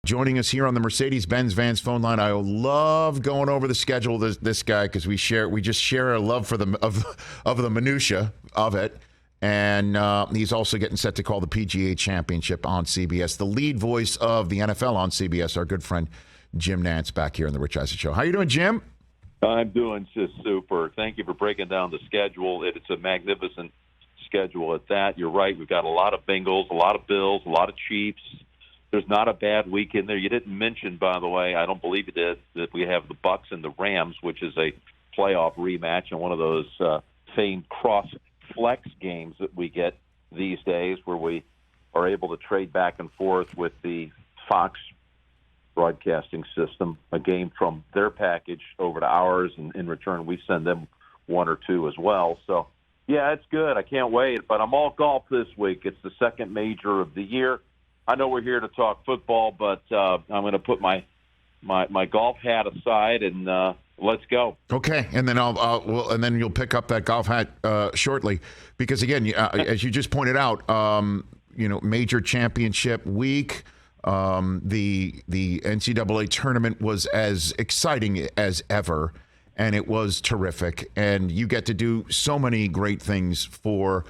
Joining us here on the Mercedes-Benz Vans phone line. I love going over the schedule of this guy because we just share a love for the minutia of it. And he's also getting set to call the PGA Championship on CBS. The lead voice of the NFL on CBS, our good friend Jim Nantz, back here on the Rich Eisen Show. How you doing, Jim? I'm doing just super. Thank you for breaking down the schedule. It's a magnificent schedule at that. You're right. We've got a lot of Bengals, a lot of Bills, a lot of Chiefs. There's not a bad week in there. You didn't mention, by the way, I don't believe you did, that we have the Bucks and the Rams, which is a playoff rematch and one of those famed cross-flex games that we get these days where we are able to trade back and forth with the Fox broadcasting system, a game from their package over to ours, and in return we send them one or two as well. So, yeah, it's good. I can't wait. But I'm all golf this week. It's the second major of the year. I know we're here to talk football, but I'm going to put my golf hat aside and let's go. Okay, and then and then you'll pick up that golf hat shortly, because again, as you just pointed out, major championship week. The NCAA tournament was as exciting as ever, and it was terrific. And you get to do so many great things for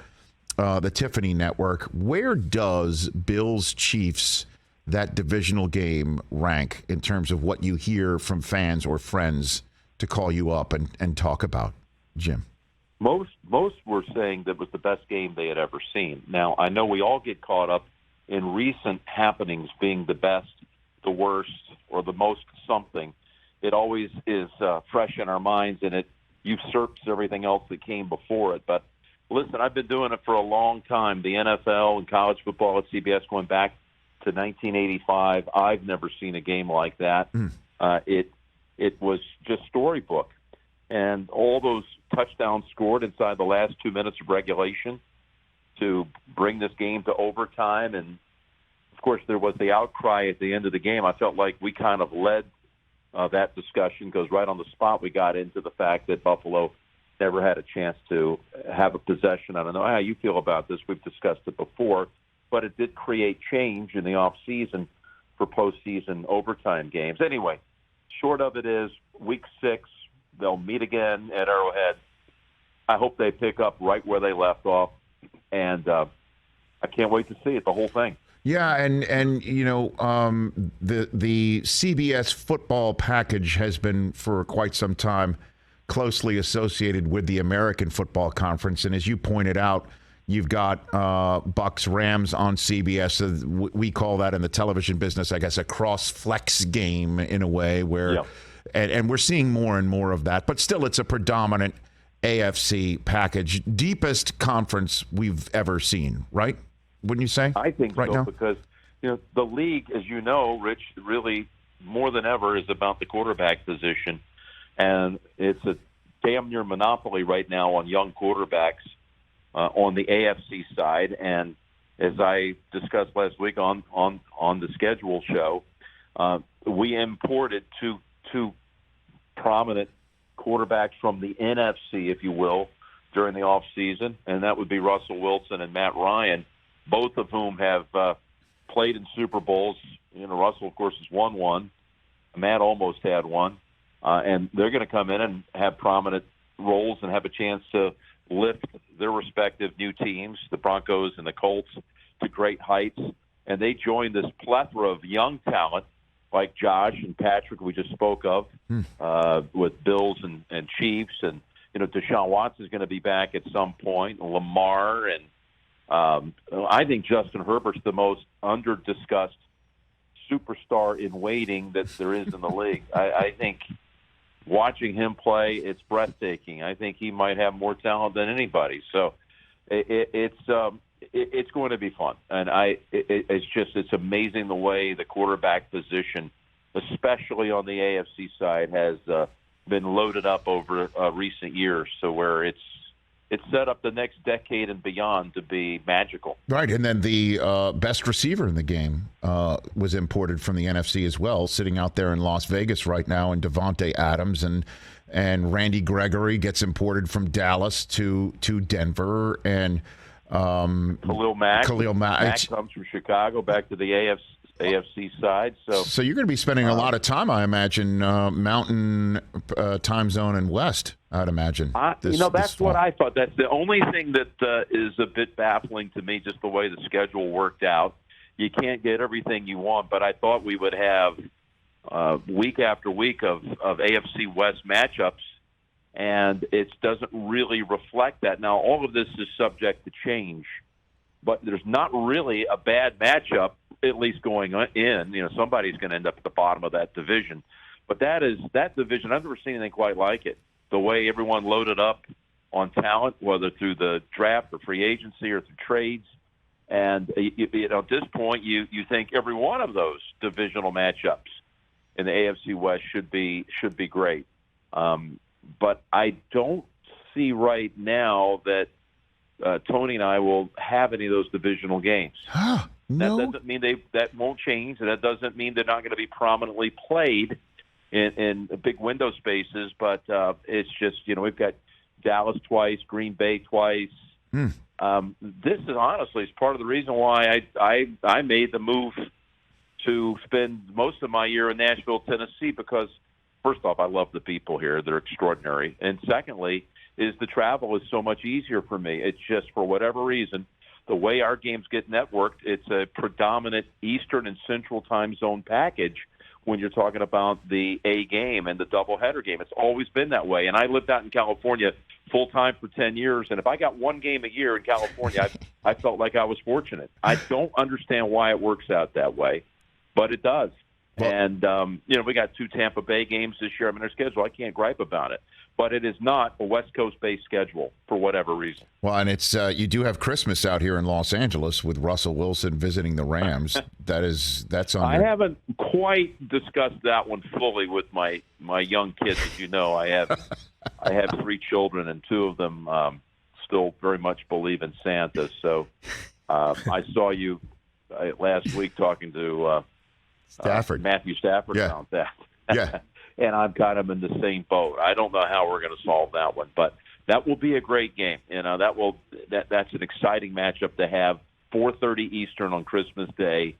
the Tiffany Network. Where does Bills Chiefs, that divisional game, rank in terms of what you hear from fans or friends to call you up and talk about, Jim? Most were saying that was the best game they had ever seen. Now, I know we all get caught up in recent happenings being the best, the worst, or the most something. It always is fresh in our minds, and it usurps everything else that came before it. But listen, I've been doing it for a long time. The NFL and college football at CBS going back to 1985. I've never seen a game like that. It was just storybook. And all those touchdowns scored inside the last 2 minutes of regulation to bring this game to overtime. And, of course, there was the outcry at the end of the game. I felt like we kind of led that discussion because right on the spot we got into the fact that Buffalo never had a chance to have a possession. I don't know how you feel about this. We've discussed it before, but it did create change in the offseason for postseason overtime games. Anyway, short of it is week 6, they'll meet again at Arrowhead. I hope they pick up right where they left off, and I can't wait to see it, the whole thing. Yeah, and the CBS football package has been for quite some time closely associated with the American Football Conference, and as you pointed out, you've got Bucks Rams on CBS. We call that in the television business, I guess, a cross-flex game in a way where, and we're seeing more and more of that. But still, it's a predominant AFC package, deepest conference we've ever seen, right? Wouldn't you say? I think right so now? Because the league, as you know, Rich, really more than ever is about the quarterback position. And it's a damn near monopoly right now on young quarterbacks on the AFC side. And as I discussed last week on the schedule show, we imported two prominent quarterbacks from the NFC, if you will, during the offseason, and that would be Russell Wilson and Matt Ryan, both of whom have played in Super Bowls. Russell, of course, has won one. Matt almost had one. And they're going to come in and have prominent roles and have a chance to lift their respective new teams, the Broncos and the Colts, to great heights. And they join this plethora of young talent like Josh and Patrick we just spoke of with Bills and Chiefs. And, Deshaun Watson's going to be back at some point, Lamar. And I think Justin Herbert's the most under-discussed superstar in waiting that there is in the league. I think watching him play, it's breathtaking. I think he might have more talent than anybody. So it's going to be fun, and it's amazing the way the quarterback position, especially on the AFC side, has been loaded up over recent years. So where it's set up the next decade and beyond to be magical. Right, and then the best receiver in the game was imported from the NFC as well, sitting out there in Las Vegas right now, and Devontae Adams and Randy Gregory gets imported from Dallas to Denver, and Khalil Mack. Khalil Mack comes from Chicago back to the AFC side. So you're going to be spending a lot of time, I imagine, Mountain time zone and West, I'd imagine. That's what I thought. That's the only thing that is a bit baffling to me, just the way the schedule worked out. You can't get everything you want, but I thought we would have week after week of AFC West matchups, and it doesn't really reflect that. Now, all of this is subject to change, but there's not really a bad matchup, at least going in. Somebody's going to end up at the bottom of that division. But that division, I've never seen anything quite like it. The way everyone loaded up on talent, whether through the draft or free agency or through trades. And at this point, you think every one of those divisional matchups in the AFC West should be great. But I don't see right now that Tony and I will have any of those divisional games. No. That doesn't mean that won't change, and that doesn't mean they're not going to be prominently played in big window spaces. But it's just, we've got Dallas twice, Green Bay twice. This is honestly part of the reason why I made the move to spend most of my year in Nashville, Tennessee, because first off, I love the people here. They're extraordinary. And secondly, is the travel is so much easier for me. It's just, for whatever reason, the way our games get networked, it's a predominant Eastern and Central time zone package when you're talking about the A game and the doubleheader game. It's always been that way. And I lived out in California full-time for 10 years, and if I got one game a year in California, I felt like I was fortunate. I don't understand why it works out that way, but it does. Well, and, we got 2 Tampa Bay games this year. I mean, their schedule, I can't gripe about it. But it is not a West Coast-based schedule for whatever reason. Well, and it's you do have Christmas out here in Los Angeles with Russell Wilson visiting the Rams. That's on. I haven't quite discussed that one fully with my young kids. As you know, I have 3 children, and 2 of them still very much believe in Santa. So I saw you last week talking to Stafford. Matthew Stafford about that. Yeah. And I'm kind of in the same boat. I don't know how we're going to solve that one, but that will be a great game. That's an exciting matchup to have. 4:30 Eastern on Christmas Day,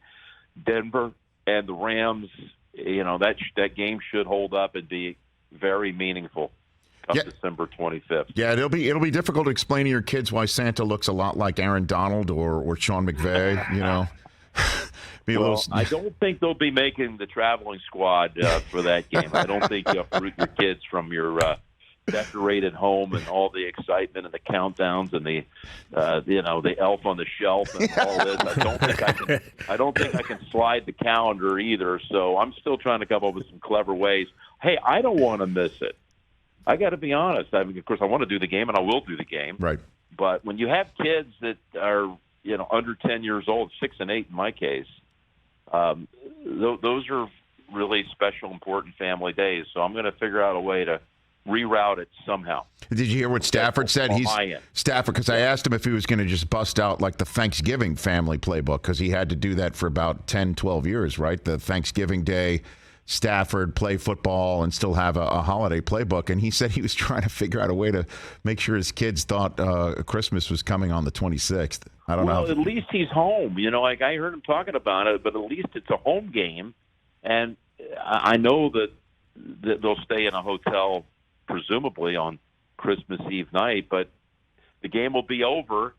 Denver and the Rams. That game should hold up and be very meaningful come December 25th. Yeah, it'll be difficult to explain to your kids why Santa looks a lot like Aaron Donald or Sean McVay. I don't think they'll be making the traveling squad for that game. I don't think you'll uproot your kids from your decorated home and all the excitement and the countdowns and the elf on the shelf and all this. I don't think I can slide the calendar either. So I'm still trying to come up with some clever ways. Hey, I don't want to miss it. I got to be honest. Of course, I want to do the game, and I will do the game. Right. But when you have kids that are under 10 years old, 6 and 8 in my case. Those are really special, important family days. So I'm going to figure out a way to reroute it somehow. Did you hear what Stafford said? Stafford, because I asked him if he was going to just bust out like the Thanksgiving family playbook, because he had to do that for about 10, 12 years, right? The Thanksgiving Day, Stafford play football and still have a holiday playbook. And he said he was trying to figure out a way to make sure his kids thought Christmas was coming on the 26th. I don't know. Well, at least he's home. I heard him talking about it, but at least it's a home game. And I know that they'll stay in a hotel, presumably on Christmas Eve night, but the game will be over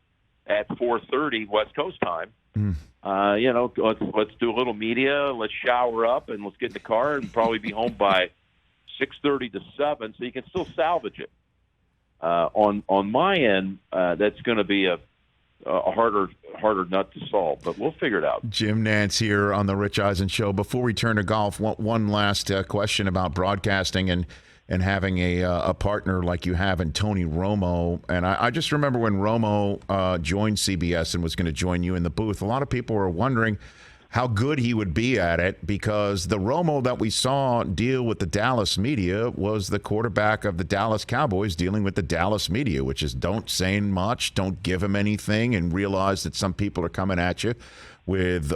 at 4:30 West Coast time. Let's do a little media, let's shower up, and let's get in the car and probably be home by 6:30 to 7, so you can still salvage it. On my end, that's going to be a harder nut to solve, but we'll figure it out. Jim Nantz here on the Rich Eisen Show. Before we turn to golf, one last question about broadcasting and having a partner like you have in Tony Romo. And I just remember when Romo joined CBS and was going to join you in the booth, a lot of people were wondering how good he would be at it, because the Romo that we saw deal with the Dallas media was the quarterback of the Dallas Cowboys dealing with the Dallas media, which is don't say much, don't give him anything, and realize that some people are coming at you with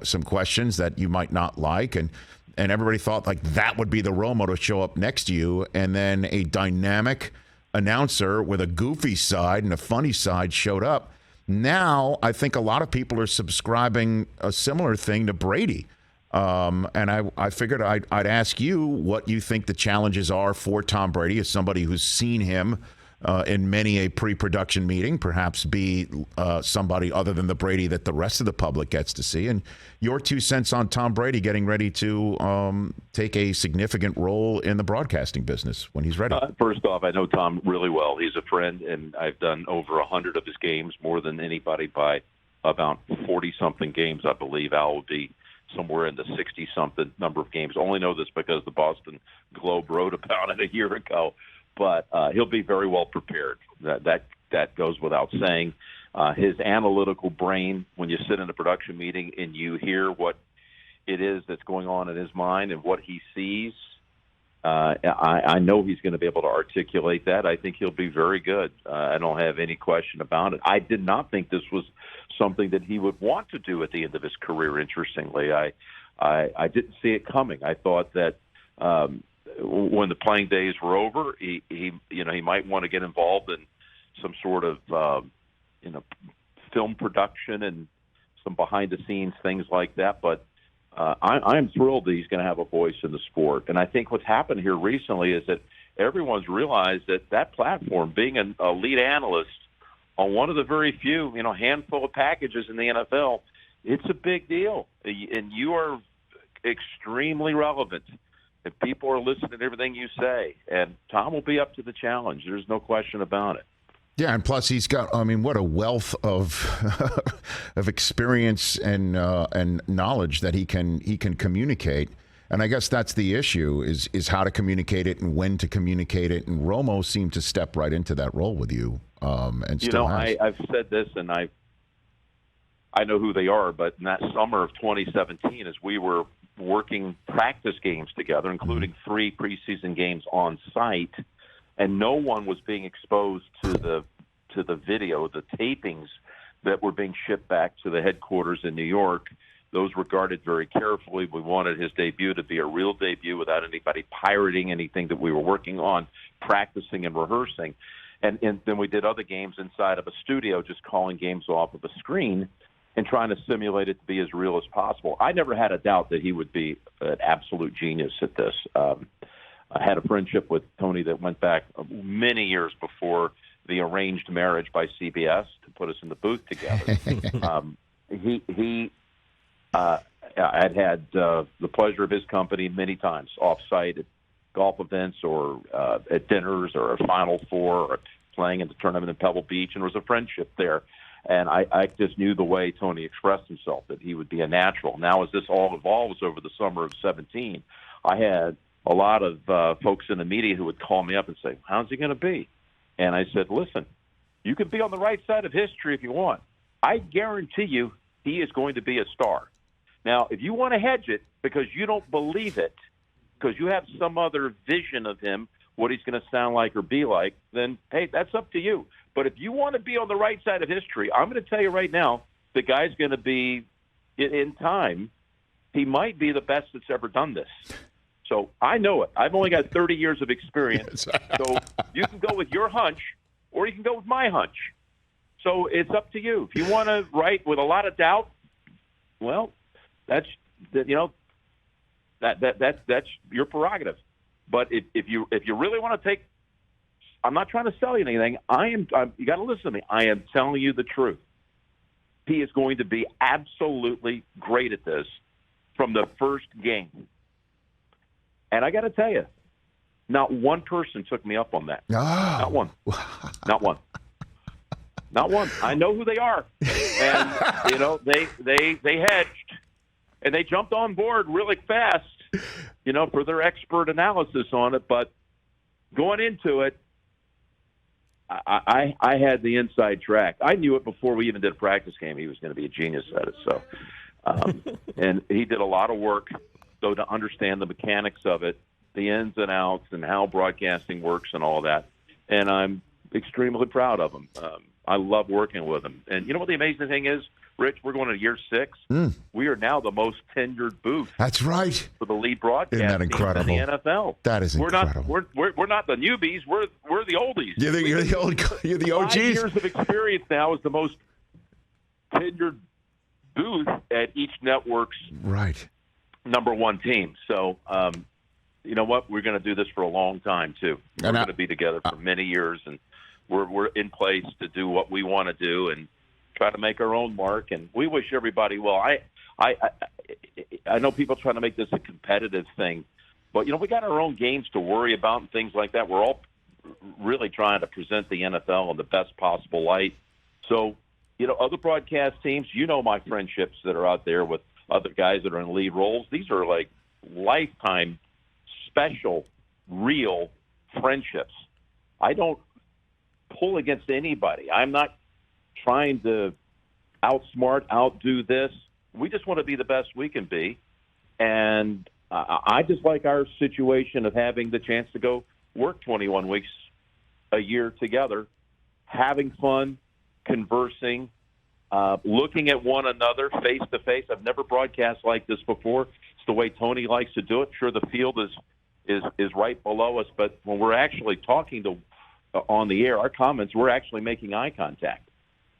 some questions that you might not like. And everybody thought like that would be the Romo to show up next to you, and then a dynamic announcer with a goofy side and a funny side showed up. Now, I think a lot of people are subscribing a similar thing to Brady. And I figured I'd ask you what you think the challenges are for Tom Brady as somebody who's seen him in many a pre-production meeting, perhaps be somebody other than the Brady that the rest of the public gets to see. And your 2 cents on Tom Brady getting ready to take a significant role in the broadcasting business when he's ready. First off, I know Tom really well. He's a friend, and I've done over 100 of his games, more than anybody by about 40-something games, I believe. Al will be somewhere in the 60-something number of games. Only know this because the Boston Globe wrote about it a year ago. But he'll be very well prepared. That goes without saying. His analytical brain, when you sit in a production meeting and you hear what it is that's going on in his mind and what he sees, I know he's going to be able to articulate that. I think he'll be very good. I don't have any question about it. I did not think this was something that he would want to do at the end of his career. Interestingly, I didn't see it coming. I thought that when the playing days were over, he might want to get involved in some sort of film production and some behind the scenes things like that. But I'm thrilled that he's going to have a voice in the sport. And I think what's happened here recently is that everyone's realized that platform, being a lead analyst on one of the very few, handful of packages in the NFL, it's a big deal. And you are extremely relevant. And people are listening to everything you say. And Tom will be up to the challenge. There's no question about it. Yeah, and plus he's got, what a wealth of of experience and knowledge that he can communicate. And I guess that's the issue is how to communicate it and when to communicate it. And Romo seemed to step right into that role with you. And still has. I've said this, and I know who they are, but in that summer of 2017, as we were working practice games together, including 3 preseason games on site, and no one was being exposed to the video, the tapings that were being shipped back to the headquarters in New York. Those were guarded very carefully. We wanted his debut to be a real debut without anybody pirating anything that we were working on, practicing and rehearsing. And then we did other games inside of a studio, just calling games off of a screen and trying to simulate it to be as real as possible. I never had a doubt that he would be an absolute genius at this. I had a friendship with Tony that went back many years before the arranged marriage by CBS to put us in the booth together. I'd had the pleasure of his company many times, off-site at golf events or at dinners or a Final Four or playing in the tournament in Pebble Beach, and there was a friendship there. And I just knew the way Tony expressed himself, that he would be a natural. Now, as this all evolves over the summer of 17, I had a lot of folks in the media who would call me up and say, how's he going to be? And I said, listen, you can be on the right side of history if you want. I guarantee you he is going to be a star. Now, if you want to hedge it because you don't believe it, because you have some other vision of him, what he's going to sound like or be like, then, hey, that's up to you. But if you want to be on the right side of history, I'm going to tell you right now, the guy's going to be, in time, he might be the best that's ever done this. So I know it. I've only got 30 years of experience. So you can go with your hunch or you can go with my hunch. So it's up to you. If you want to write with a lot of doubt, well, that's your prerogative. But if you really want to take, I'm not trying to sell you anything. You got to listen to me. I am telling you the truth. He is going to be absolutely great at this from the first game. And I got to tell you, not one person took me up on that. Oh. Not one. Not one. Not one. I know who they are. And, they hedged. And they jumped on board really fast, for their expert analysis on it. But going into it, I had the inside track. I knew it before we even did a practice game. He was going to be a genius at it. So, and he did a lot of work, though, to understand the mechanics of it, the ins and outs, and how broadcasting works and all that. And I'm extremely proud of him. I love working with him. And you know what the amazing thing is, Rich? We're going to year 6. We are now the most tenured booth. That's right. For the lead broadcast Isn't that incredible? In the NFL. That is incredible. We're not the newbies. We're the oldies. You're the OGs. 5 years of experience now is the most tenured booth at each network's right number one team. So, you know what? We're going to do this for a long time, too. We're going to be together for many years, and we're in place to do what we want to do and try to make our own mark. And we wish everybody well. I know people trying to make this a competitive thing, but, you know, we got our own games to worry about and things like that. We're all really trying to present the NFL in the best possible light. So, you know, other broadcast teams, you know my friendships that are out there with other guys that are in lead roles. These are like lifetime, special, real friendships. I don't pull against anybody. I'm not trying to outdo this. We just want to be the best we can be. And I just like our situation of having the chance to go work 21 weeks a year together, having fun, conversing, looking at one another face to face. I've never broadcast like this before. It's the way Tony likes to do it. Sure, the field is right below us, but when we're actually talking to on the air, our comments, we're actually making eye contact.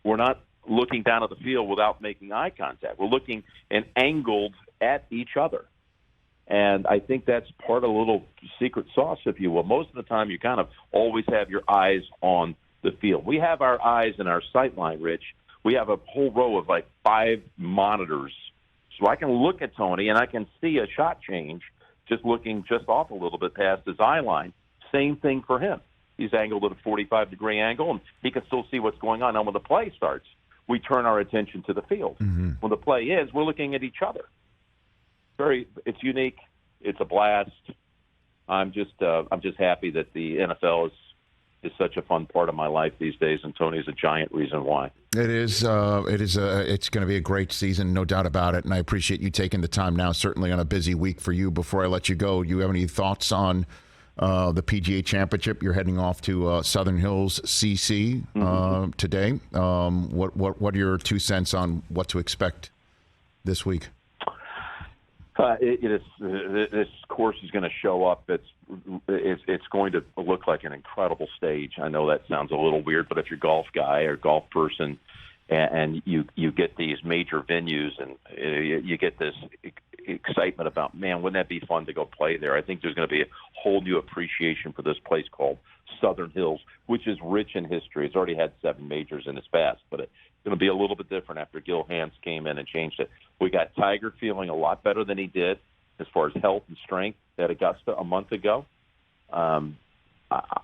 We're not looking down at the field without making eye contact. We're looking and angled at each other. And I think that's part of a little secret sauce, if you will. Most of the time, you kind of always have your eyes on the field. We have our eyes in our sight line, Rich. We have a whole row of like 5 monitors. So I can look at Tony, and I can see a shot change just looking just off a little bit past his eye line. Same thing for him. He's angled at a 45-degree angle, and he can still see what's going on. Now, when the play starts, we turn our attention to the field. Mm-hmm. When the play is, we're looking at each other. It's unique. It's a blast. I'm just happy that the NFL is such a fun part of my life these days, and Tony's a giant reason why. It is. It's going to be a great season, no doubt about it. And I appreciate you taking the time now. Certainly on a busy week for you. Before I let you go, do you have any thoughts on the PGA Championship? You're heading off to Southern Hills CC today. What are your 2 cents on what to expect this week? This course is going to show up. It's going to look like an incredible stage. I know that sounds a little weird, but if you're a golf guy or golf person, and you get these major venues and you get this excitement about, man, wouldn't that be fun to go play there? I think there's going to be a whole new appreciation for this place called Southern Hills, which is rich in history. It's already had 7 majors in its past, but it's going to be a little bit different after Gil Hanse came in and changed it. We got Tiger feeling a lot better than he did as far as health and strength at Augusta a month ago. I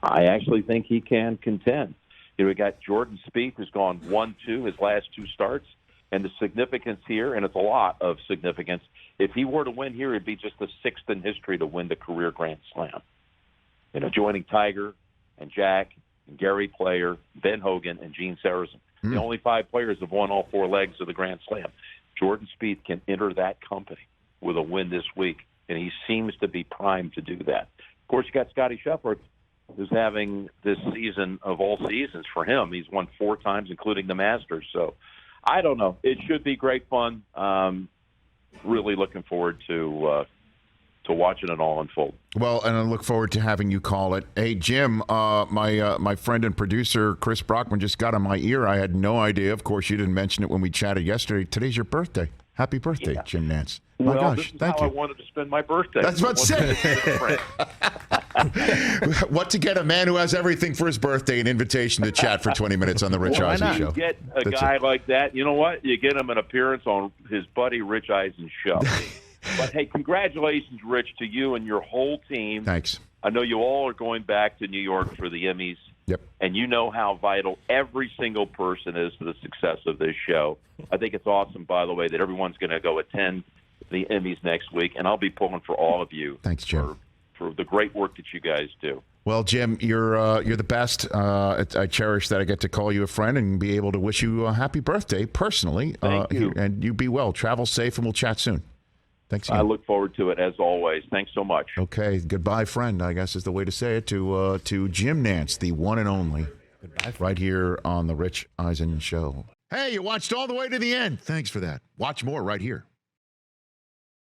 actually think he can contend. You know, we got Jordan Spieth, who's gone 1-2 his last 2 starts. And the significance here, and it's a lot of significance, if he were to win here, it'd be just the 6th in history to win the career Grand Slam. You know, joining Tiger and Jack and Gary Player, Ben Hogan, and Gene Sarazen. The only 5 players have won all 4 legs of the Grand Slam. Jordan Spieth can enter that company with a win this week, and he seems to be primed to do that. Of course, you got Scottie Scheffler, who's having this season of all seasons for him. He's won 4 times, including the Masters. So I don't know. It should be great fun. Really looking forward to watching it all unfold. Well, and I look forward to having you call it. Hey, Jim, my friend and producer, Chris Brockman, just got on my ear. I had no idea. Of course, you didn't mention it when we chatted yesterday. Today's your birthday. Happy birthday, Jim Nantz. My gosh, this is thank how you. I wanted to spend my birthday. That's what said. What to get a man who has everything for his birthday, an invitation to chat for 20 minutes on the Rich Eisen Show. You get a guy like that, you know what? You get him an appearance on his buddy Rich Eisen Show. But, hey, congratulations, Rich, to you and your whole team. Thanks. I know you all are going back to New York for the Emmys. Yep. And you know how vital every single person is to the success of this show. I think it's awesome, by the way, that everyone's going to go attend the Emmys next week, and I'll be pulling for all of you. Thanks, Jim. For the great work that you guys do. Well, Jim, you're the best. I cherish that I get to call you a friend and be able to wish you a happy birthday personally. Thank you. And you be well. Travel safe, and we'll chat soon. Thanks again. I look forward to it, as always. Thanks so much. Okay. Goodbye, friend, I guess is the way to say it, to Jim Nantz, the one and only. Goodbye. Right here on The Rich Eisen Show. Hey, you watched all the way to the end. Thanks for that. Watch more right here.